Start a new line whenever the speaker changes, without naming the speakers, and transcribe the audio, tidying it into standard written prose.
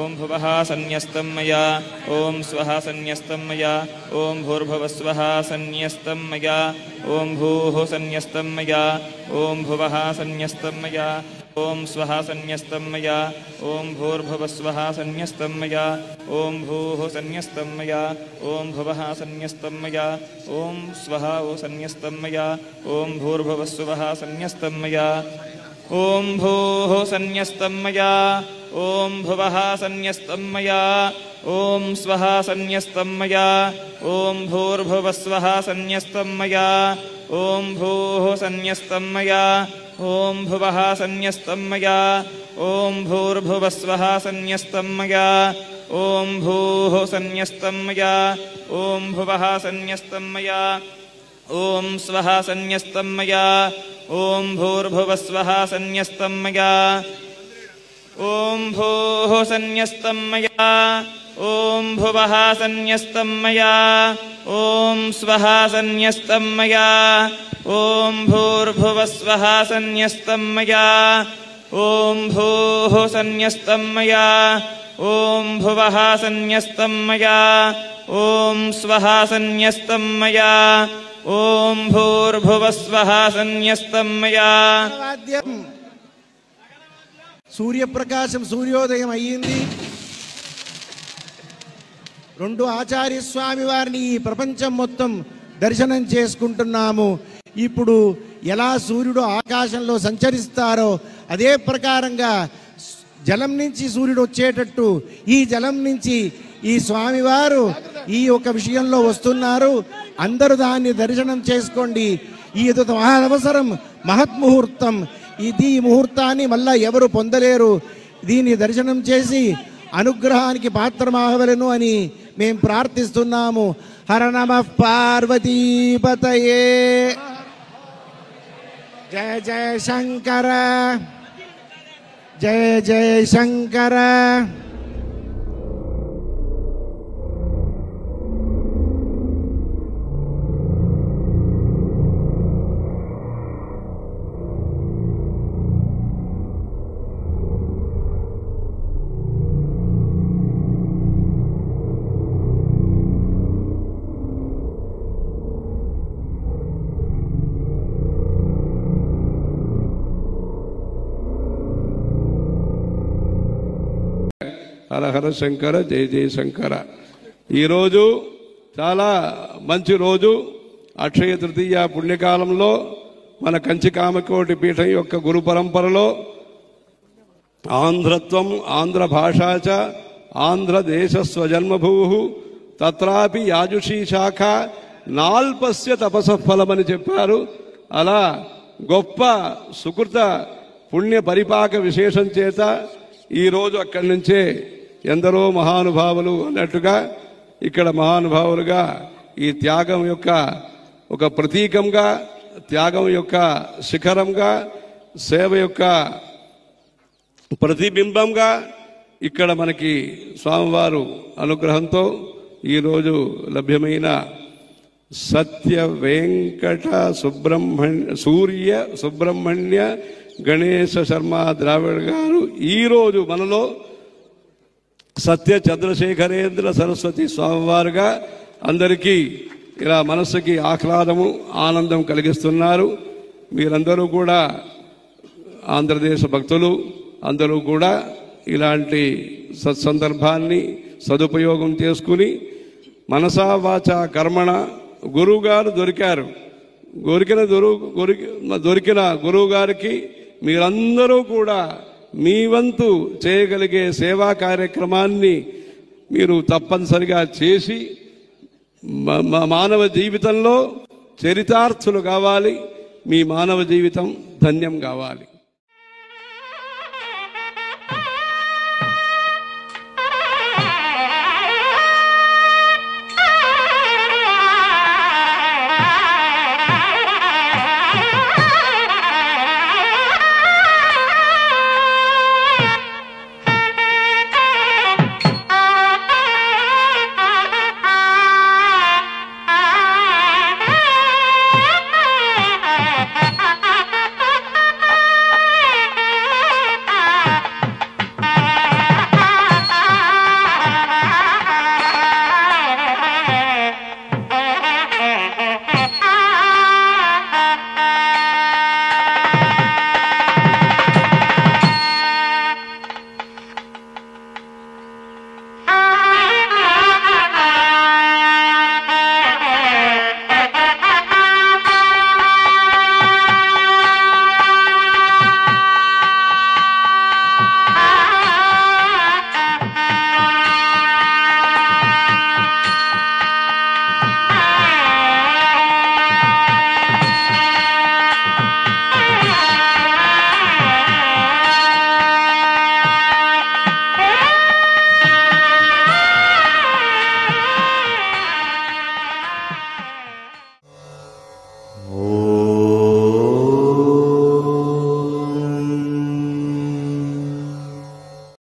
ఓం భువః సన్యస్తం మయా ఓం స్వః సన్యస్తం మయా ఓం భూర్భువస్వః సన్యస్తం మయా ఓం భూః సన్యస్తం మయా ఓం భువః సన్యస్తం మయా ఓం స్వః సన్యస్తం మయా ఓం భూర్భువస్వః సన్యస్తం మయా ఓం భూః సన్యస్తం మయా ఓం భువః సన్యస్తం మయా ఓం స్వః సన్యస్తం మయా ఓం భూర్భువస్వః సన్యస్తం మయా ఓం భూః సన్యస్తం మయా ఓం భువః సన్యస్తం మయా ఓం స్వః సన్యస్తం మయా ఓం భూర్భువస్వః సన్యస్తం మయా ఓం భూః సన్యస్తం మయా ఓం భువః సన్యస్తం మయా ఓం భూర్భువస్వః సన్యస్తం మయా ఓం భూః సన్యస్తం మయా ఓం భువః సన్యస్తం మయా ఓం స్వః సన్యస్తం మయా ఓం భూర్భువస్వః సన్యస్తం మయా ఓం భూః సన్యస్తం మయా ఓం భువః సన్యస్తం మయా ఓం స్వః సన్యస్తం మయా ఓం భూర్భువస్వః సన్యస్తం మయా ఓం భూః సన్యస్తం మయా ఓం భువః సన్యస్తం మయా ఓం స్వః సన్యస్తం మయా ఓం భూర్భువస్వః సన్యస్తం మయా.
సూర్యప్రకాశం సూర్యోదయం అయ్యింది. రెండు ఆచార్య స్వామి వారిని ఈ ప్రపంచం మొత్తం దర్శనం చేసుకుంటున్నాము. ఇప్పుడు ఎలా సూర్యుడు ఆకాశంలో సంచరిస్తారో అదే ప్రకారంగా జలం నుంచి సూర్యుడు వచ్చేటట్టు ఈ జలం నుంచి ఈ స్వామివారు ఈ ఒక విషయంలో వస్తున్నారు. అందరూ దాన్ని దర్శనం చేసుకోండి. ఈ మహానవసరం మహత్ముహూర్తం. ఈ ముహూర్తాన్ని మళ్ళా ఎవరు పొందలేరు. దీన్ని దర్శనం చేసి అనుగ్రహానికి పాత్రమాగవలను అని మేము ప్రార్థిస్తున్నాము. హర నమః పార్వతీపతయే. జయ జయ శంకర, జయ జయ శంకర.
హర హర శంకర, జయ జయ శంకర. ఈరోజు చాలా మంచి రోజు. అక్షయ తృతీయ పుణ్యకాలంలో మన కంచి కామకోటి పీఠం యొక్క గురు పరంపరలో ఆంధ్రత్వం ఆంధ్ర భాషాచ ఆంధ్రదేశ స్వజన్మభూ తత్రాపి యాజుషీ శాఖ నాల్పస్య తపసఫలమని చెప్పారు. అలా గొప్ప సుకృత పుణ్య పరిపాక విశేషం చేత ఈరోజు అక్కడి నుంచే ఎందరో మహానుభావులు అన్నట్టుగా ఇక్కడ మహానుభావులుగా ఈ త్యాగం యొక్క ఒక ప్రతీకంగా, త్యాగం యొక్క శిఖరంగా, సేవ యొక్క ప్రతిబింబంగా ఇక్కడ మనకి స్వామివారు అనుగ్రహంతో ఈరోజు లభ్యమైన సత్య వెంకట సూర్య సుబ్రహ్మణ్య గణేశ శర్మ ద్రావిడ్ గారు ఈరోజు మనలో సత్య చంద్రశేఖరేంద్ర సరస్వతి స్వామివారుగా అందరికీ ఇలా మనస్సుకి ఆహ్లాదము ఆనందం కలిగిస్తున్నారు. మీరందరూ కూడా ఆంధ్రదేశ భక్తులు అందరూ కూడా ఇలాంటి సత్సందర్భాన్ని సదుపయోగం చేసుకుని మనసా వాచ కర్మణ గురువుగారు దొరికారు. దొరికిన గురువు గారికి మీరందరూ కూడా మీ వంతు చేయగలిగే సేవా కార్యక్రమాన్ని మీరు తప్పనిసరిగా చేసి మానవ జీవితంలో చరితార్థులు కావాలి. మీ మానవ జీవితం ధన్యం కావాలి.